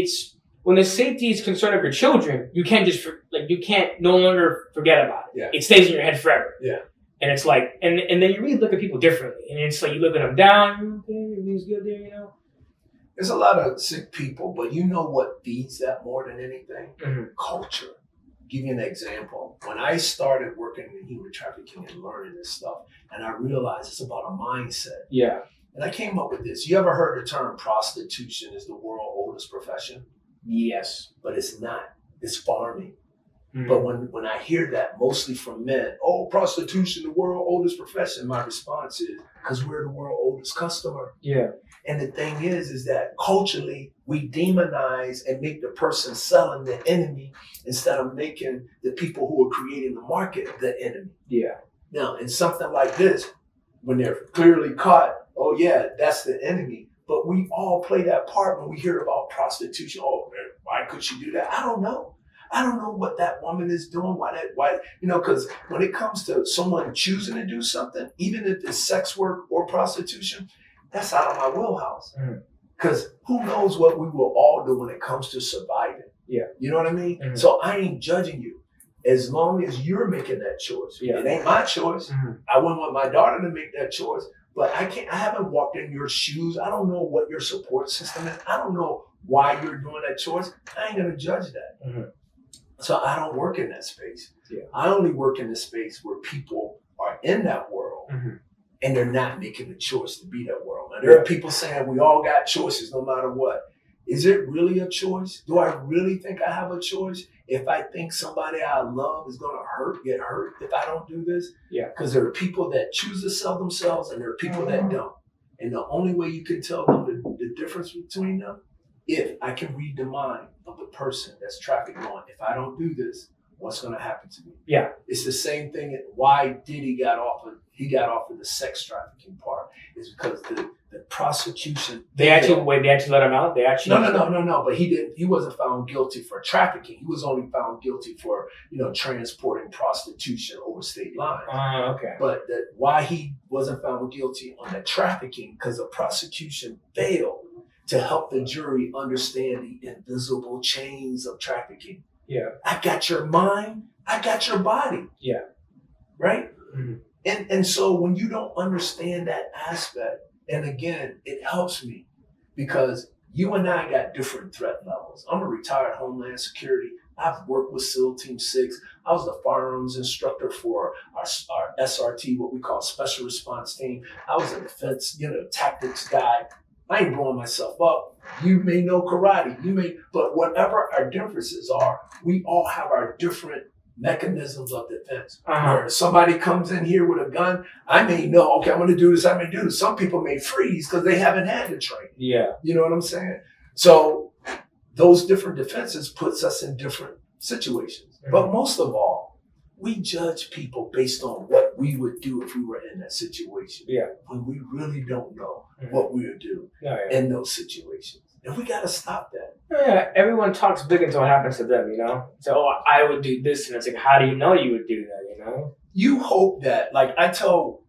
A: when the safety is concerned of your children, you can't you can't no longer forget about it.
B: Yeah.
A: It stays in your head forever.
B: Yeah.
A: And it's like, and then you really look at people differently. And it's like, you look at them down, okay, everything's good there, you know?
B: There's a lot of sick people, but you know what feeds that more than anything?
A: Mm-hmm.
B: Culture. Give you an example. When I started working in human trafficking and learning this stuff, and I realized it's about a mindset.
A: Yeah.
B: And I came up with this. You ever heard the term prostitution is the world's oldest profession?
A: Yes.
B: But it's not. It's farming.
A: Mm-hmm.
B: But when I hear that, mostly from men, prostitution, the world's oldest profession, my response is, because we're the world's oldest customer.
A: Yeah.
B: And the thing is that culturally, we demonize and make the person selling the enemy instead of making the people who are creating the market the enemy.
A: Yeah.
B: Now, in something like this, when they're clearly caught, oh yeah, that's the enemy. But we all play that part when we hear about prostitution. Oh, man, why could she do that? I don't know. I don't know what that woman is doing. Why, because when it comes to someone choosing to do something, even if it's sex work or prostitution, that's out of my wheelhouse. Because who knows what we will all do when it comes to surviving. Yeah. You know what I mean? Mm-hmm. So I ain't judging you as long as you're making that choice. Yeah. It ain't my choice. Mm-hmm. I wouldn't want my daughter to make that choice, but I haven't walked in your shoes. I don't know what your support system is. I don't know why you're doing that choice. I ain't going to judge that. Mm-hmm. So I don't work in that space. Yeah. I only work in the space where people are in that world. Mm-hmm. And they're not making the choice to be that world. Now, there are people saying we all got choices no matter what. Is it really a choice? Do I really think I have a choice? If I think somebody I love is going to get hurt if I don't do this? Yeah. Because there are people that choose to sell themselves and there are people that don't. And the only way you can tell them the difference between them, if I can read the mind of the person that's trafficking on, if I don't do this, what's going to happen to me? Yeah. It's the same thing. Why Diddy got off of the sex trafficking part is because the prosecution. They actually let him out? No. But he wasn't found guilty for trafficking. He was only found guilty for, transporting prostitution over state lines. Okay. But why he wasn't found guilty on the trafficking, because the prosecution failed to help the jury understand the invisible chains of trafficking. Yeah. I got your mind, I got your body. Yeah. Right? Mm-hmm. And so when you don't understand that aspect, and again, it helps me because you and I got different threat levels. I'm a retired Homeland Security. I've worked with SEAL Team 6. I was the firearms instructor for our SRT, what we call Special Response Team. I was a defense, tactics guy. I ain't blowing myself up. You may know karate, but whatever our differences are, we all have our different mechanisms of defense. Uh-huh. Where somebody comes in here with a gun, I may know, okay, I'm going to do this, I may do this. Some people may freeze because they haven't had the training. Yeah. You know what I'm saying? So those different defenses puts us in different situations. Mm-hmm. But most of all, we judge people based on what we would do if we were in that situation. Yeah. When we really don't know what we would do in those situations. And we got to stop that.
A: Yeah, everyone talks big until it happens to them, So, I would do this. And it's like, how do you know you would do that,
B: You hope that, like I tell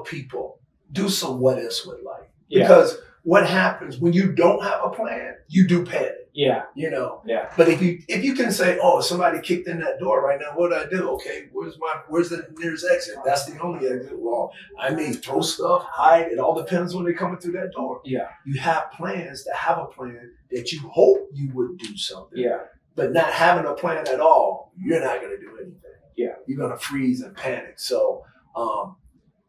B: people, do some what ifs with life. Yeah. Because what happens when you don't have a plan, you do panic.
A: Yeah.
B: You know.
A: Yeah.
B: But if you can say, oh, somebody kicked in that door right now, what do I do? Okay, where's the nearest exit? That's the only exit. Well, I may throw stuff, hide. It all depends when they're coming through that door.
A: Yeah.
B: You have plans to have a plan that you hope you would do something.
A: Yeah.
B: But not having a plan at all, you're not going to do anything.
A: Yeah.
B: You're going to freeze and panic. So,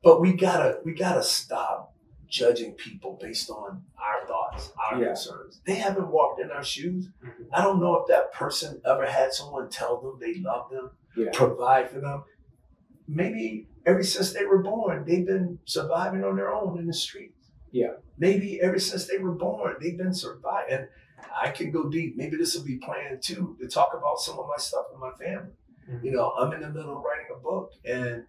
B: but we gotta stop judging people based on our thoughts, our concerns. They haven't walked in our shoes.
A: Mm-hmm.
B: I don't know if that person ever had someone tell them they love them, provide for them. Maybe ever since they were born, they've been surviving on their own in the streets.
A: Yeah.
B: Maybe ever since they were born, they've been surviving. I can go deep. Maybe this will be planned too, to talk about some of my stuff in my family. Mm-hmm. You know, I'm in the middle of writing a book, and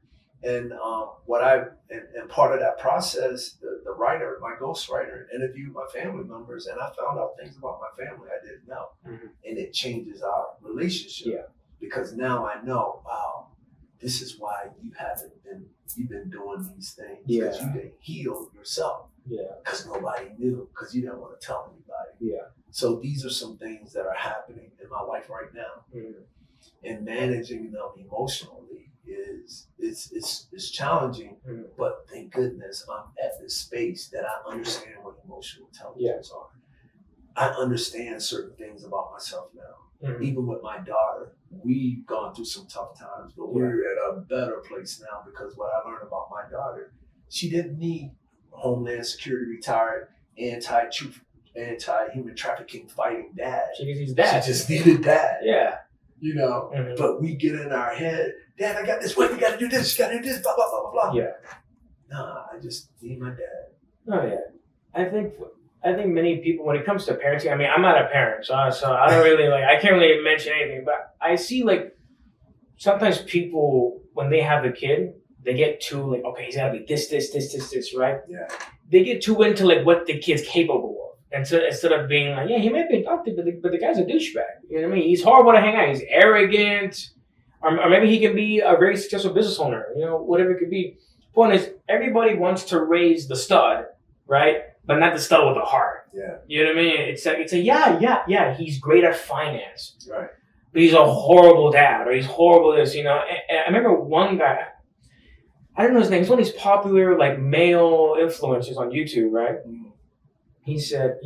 B: part of that process, the writer, my ghostwriter, interviewed my family members, and I found out things about my family I didn't know, and it changes our relationship because now I know, wow, this is why you've been doing these things because you didn't heal yourself, because nobody knew, because you didn't want to tell anybody. So these are some things that are happening in my life right now, and managing them emotionally is challenging, but thank goodness I'm at this space that I understand what emotional intelligence are. I understand certain things about myself now. Even with my daughter, we've gone through some tough times, but we're at a better place now because what I learned about my daughter, she didn't need Homeland Security retired anti-human trafficking fighting dad.
A: She needs dad.
B: She just needed dad.
A: Yeah.
B: You know, but we get in our head, Dad, I got this, wait, you gotta do this, you gotta do this, blah, blah, blah, blah, blah.
A: Yeah.
B: Nah, I just need my dad.
A: Oh, yeah. I think many people, when it comes to parenting, I mean, I'm not a parent, so I don't really, I can't really mention anything, but I see, sometimes people, when they have a kid, they get too, okay, he's gotta be this, right?
B: Yeah.
A: They get too into, what the kid's capable of. Instead of being he might be adopted, but the guy's a douchebag. You know what I mean? He's horrible to hang out. He's arrogant. Or maybe he can be a very successful business owner. You know, whatever it could be. Point is, everybody wants to raise the stud, right? But not the stud with a heart.
B: Yeah.
A: You know what I mean? It's yeah. He's great at finance.
B: Right.
A: But he's a horrible dad, or he's horrible this, you know. And I remember one guy, I don't know his name, he's one of these popular, male influencers on YouTube, right? He said,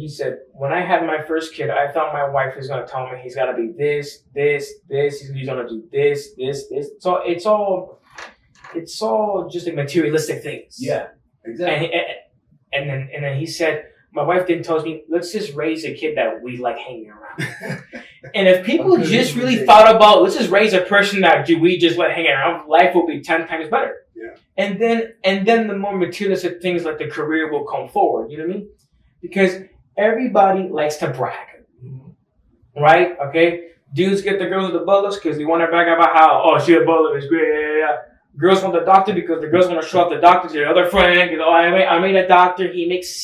A: when I had my first kid, I thought my wife was going to tell me he's got to be this, he's going to do this. So it's all just materialistic things.
B: Yeah, exactly.
A: And then he said, my wife didn't tell me, let's just raise a kid that we like hanging around. And if people just really thought about, let's just raise a person that we just let hang around, life will be 10 times better.
B: Yeah.
A: And then the more materialistic things like the career will come forward. You know what I mean? Because everybody likes to brag, right? Okay, dudes get the girls with the bullets because they want to brag about how she a bullet is great. Yeah. Girls want the doctor because the girls want to show off the doctor to their other friend. Because I made a doctor. He makes.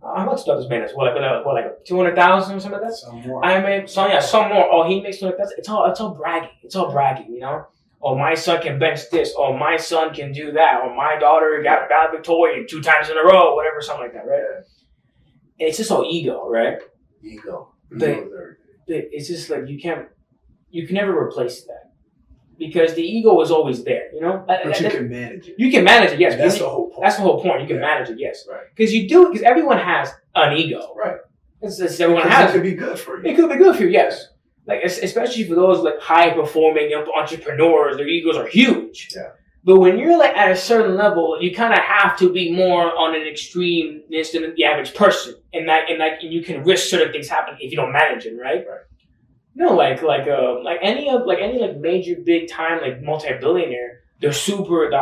A: How much does this man is? What like 200,000 or something like that?
B: Some more.
A: I made some more. Oh, he makes 200,000. It's all bragging. It's all bragging, you know. Oh, my son can bench this. Oh, my son can do that. Or my daughter got valedictorian 2 times in a row. Whatever, something like that, right?
B: Yeah.
A: It's just all ego, right?
B: Ego.
A: But it's just you can never replace that because the ego is always there, you know.
B: But you can manage it.
A: You can manage it, yes.
B: That's the whole point.
A: That's the whole point. You can manage it, yes.
B: Right.
A: Because everyone has an ego,
B: right?
A: It's everyone has.
B: It could be good for you.
A: It could be good for you, yes. Especially for those high performing entrepreneurs, their egos are huge.
B: Yeah.
A: But when you're at a certain level, you kind of have to be more on an extreme than the average person, and you can risk certain things happening if you don't manage it, right?
B: Right.
A: No, any major big time multi-billionaire, the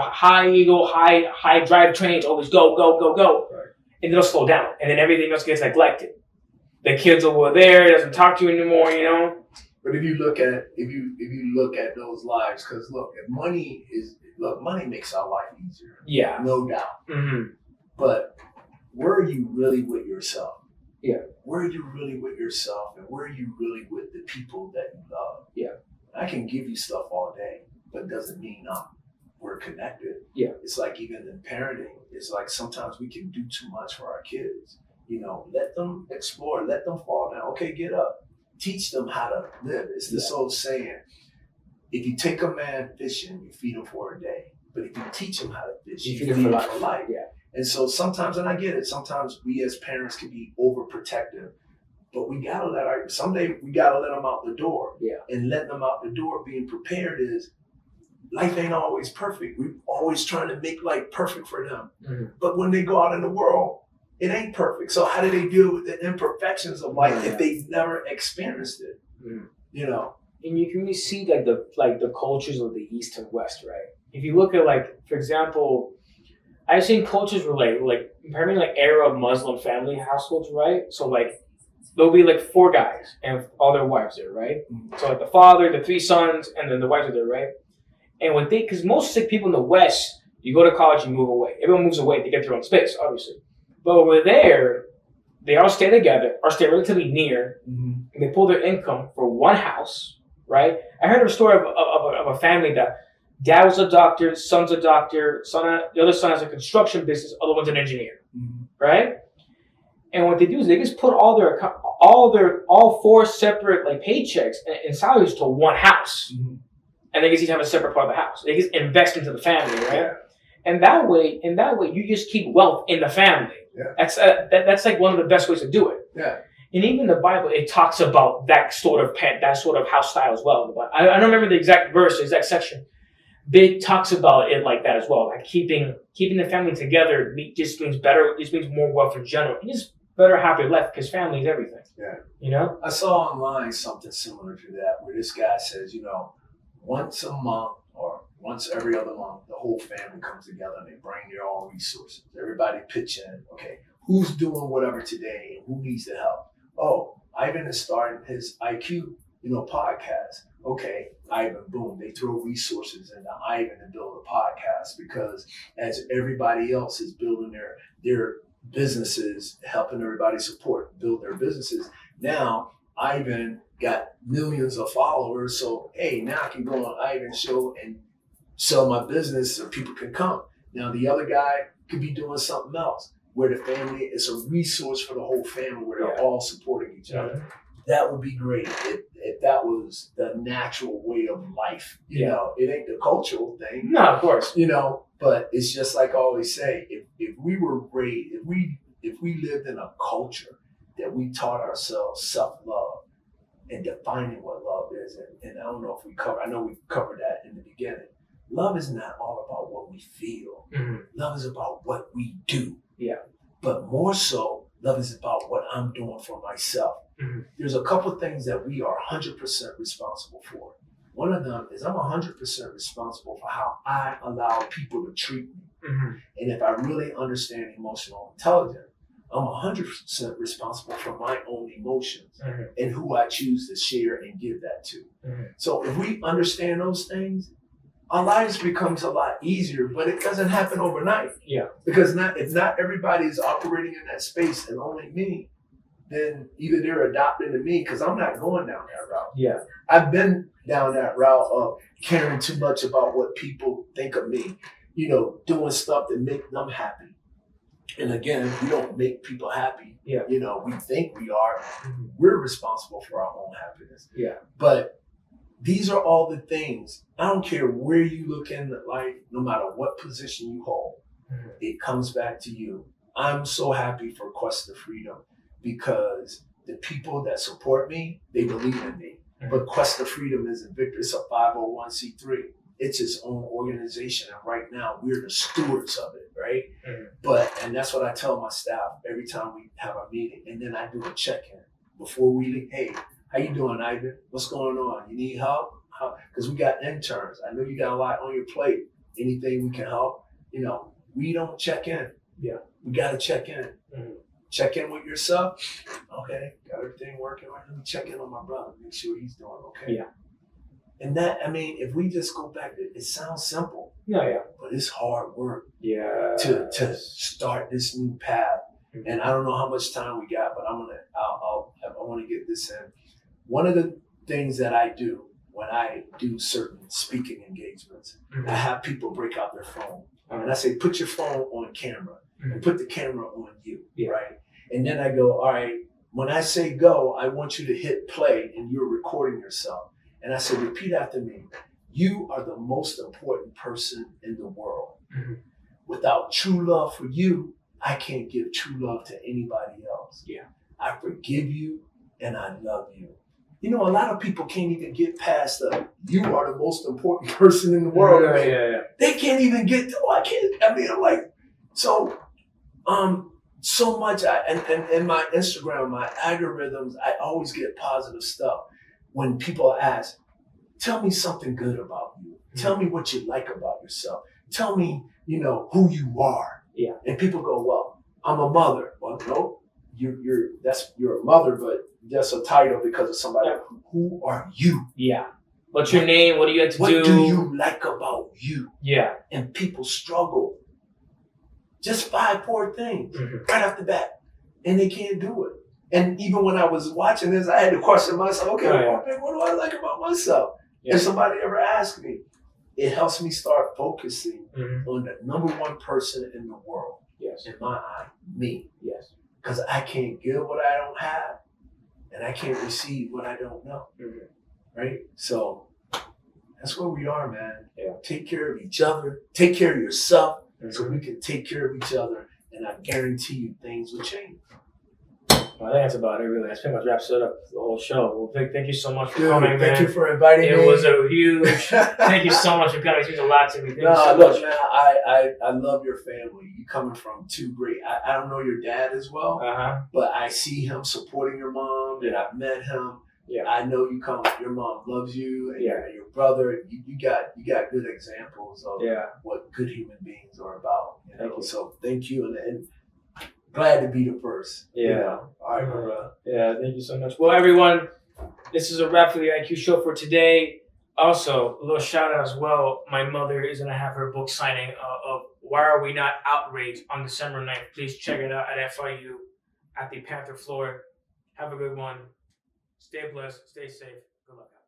A: high ego, high drive trains always go,
B: right.
A: And they'll slow down, and then everything else gets neglected. The kids over there doesn't talk to you anymore, you know.
B: But if you look at those lives, because if money makes our life easier.
A: Yeah.
B: No doubt.
A: Mm-hmm.
B: But where are you really with yourself?
A: Yeah.
B: Where are you really with yourself, and where are you really with the people that you love?
A: Yeah.
B: I can give you stuff all day, but it doesn't mean we're connected.
A: Yeah.
B: It's even in parenting, it's sometimes we can do too much for our kids. let them explore, let them fall down. Okay, get up. Teach them how to live. It's this old saying, if you take a man fishing, you feed him for a day. But if you teach him how to fish, you feed him for life.
A: Yeah.
B: And so sometimes, and I get it, sometimes we as parents can be overprotective, but we gotta someday we gotta let them out the door.
A: Yeah.
B: And letting them out the door, being prepared is, life ain't always perfect. We're always trying to make life perfect for them. Mm-hmm. But when they go out in the world, it ain't perfect. So how do they deal with the imperfections of life if they've never experienced it? Mm-hmm.
A: And you can really see the cultures of the East and West, right? If you look at for example, I've seen cultures relate, primarily Arab Muslim family households, right? So there'll be 4 guys and all their wives there, right? Mm-hmm. So the father, the 3 sons, and then the wives are there, right? And because most sick people in the West, you go to college, you move away. Everyone moves away to get their own space, obviously. But over there, they all stay together or stay relatively near, and they pull their income for one house, right? I heard a story of a family that dad was a doctor, son's a doctor, the other son has a construction business, other one's an engineer, right? And what they do is they just put all 4 separate paychecks and salaries to one house. Mm-hmm. And they just have a separate part of the house. They just invest into the family, right? Yeah. And that way, you just keep wealth in the family. Yeah. That's one of the best ways to do it.
B: Yeah.
A: And even the Bible, it talks about that sort of house style as well. I don't remember the exact verse, the exact section. But it talks about it like that as well. Keeping the family together just means better. Just means more wealth in general. It just better, happier life because family is everything. Yeah.
B: I saw online something similar to that where this guy says, once a month or once every other month, the whole family comes together and they bring their own resources. Everybody pitch in. Okay, who's doing whatever today and who needs the help? Oh, Ivan is starting his IQ, podcast. Okay, Ivan, boom, they throw resources into Ivan to build a podcast because as everybody else is building their businesses, helping everybody build their businesses, now Ivan got millions of followers, so hey, now I can go on Ivan's show and sell my business so people can come. Now the other guy could be doing something else where the family is a resource for the whole family where they're all supporting each other. That would be great if that was the natural way of life. You know, it ain't the cultural thing.
A: No, of course.
B: But it's just like I always say, if we were raised, if we lived in a culture that we taught ourselves self-love and defining what love is, and I don't know if I know we covered that in the beginning. Love is not all about what we feel. Mm-hmm. Love is about what we do. Yeah. But more so, love is about what I'm doing for myself. Mm-hmm. There's a couple of things that we are 100% responsible for. One of them is I'm 100% responsible for how I allow people to treat me. Mm-hmm. And if I really understand emotional intelligence, I'm 100% responsible for my own emotions and who I choose to share and give that to. Mm-hmm. So if we understand those things, our lives becomes a lot easier, but it doesn't happen overnight. Yeah. Because if not everybody is operating in that space and only me, then either they're adopting to me because I'm not going down that route. Yeah. I've been down that route of caring too much about what people think of me, doing stuff that make them happy. And again, we don't make people happy. Yeah. We think we are. Mm-hmm. We're responsible for our own happiness. Yeah. But these are all the things. I don't care where you look in life, no matter what position you hold, it comes back to you. I'm so happy for Quest of Freedom because the people that support me, they believe in me. But Quest of Freedom isn't Victor. It's a 501c3. It's its own organization. And right now, we're the stewards of it, right? And that's what I tell my staff every time we have a meeting. And then I do a check-in before we leave. Hey, how you doing, Ivan? What's going on? You need help? Because we got interns. I know you got a lot on your plate. Anything we can help? We don't check in. Yeah. We got to check in. Mm-hmm. Check in with yourself. Okay, got everything working right. Let me check in on my brother. Make sure he's doing okay. Yeah. And that, if we just go back, it sounds simple. Yeah. But it's hard work. Yeah. To start this new path. Mm-hmm. And I don't know how much time we got, but I want to get this in. One of the things that I do when I do certain speaking engagements, I have people break out their phone. And I say, put your phone on camera and put the camera on you, right? And then I go, all right, when I say go, I want you to hit play and you're recording yourself. And I said, repeat after me. You are the most important person in the world.
A: Mm-hmm.
B: Without true love for you, I can't give true love to anybody else.
A: Yeah.
B: I forgive you and I love you. You know, a lot of people can't even get past the you are the most important person in the world.
A: Yeah.
B: They can't even get to, I can't, I mean, I'm like, so much, and my Instagram, my algorithms, I always get positive stuff. When people ask, tell me something good about you. Mm-hmm. Tell me what you like about yourself. Tell me, you know, who you are.
A: Yeah.
B: And people go, well, I'm a mother. Well, no, you're a mother, but that's a title because of somebody. Yeah. Who are you?
A: Yeah. What's your name? What do you like to do?
B: What do you like about you?
A: Yeah.
B: And people struggle. Just 5 things right off the bat. And they can't do it. And even when I was watching this, I had to question myself, okay, what do I like about myself? Yeah. If somebody ever asked me, it helps me start focusing on the number one person in the world.
A: Yes.
B: In my eye, me.
A: Yes.
B: Because I can't give what I don't have, and I can't receive what I don't know. Right? So that's where we are, man.
A: Yeah. Take
B: care of each other. Take care of yourself so we can take care of each other, and I guarantee you things will change.
A: Well, I think that's about it, really. That pretty much wraps it up, the whole show. Well, Vic, thank you so much for coming, man.
B: Thank you for inviting me.
A: It was a huge, thank you so much for coming. It means a lot to me. Thank you so
B: look,
A: much.
B: Man, I love your family. You coming from two great, I don't know your dad as well, but I see him supporting your mom, and I've met him. Yeah. I know your mom loves you, and your brother. You got good examples of what good human beings are about. You know? Thank you. So thank you, and glad to be the first.
A: Yeah.
B: You know? All right, bro.
A: Yeah, thank you so much. Well, everyone, this is a wrap for the IQ show for today. Also, a little shout out as well. My mother is going to have her book signing of Why Are We Not Outraged on December 9th. Please check it out at FIU at the Panther floor. Have a good one. Stay blessed. Stay safe. Good luck out.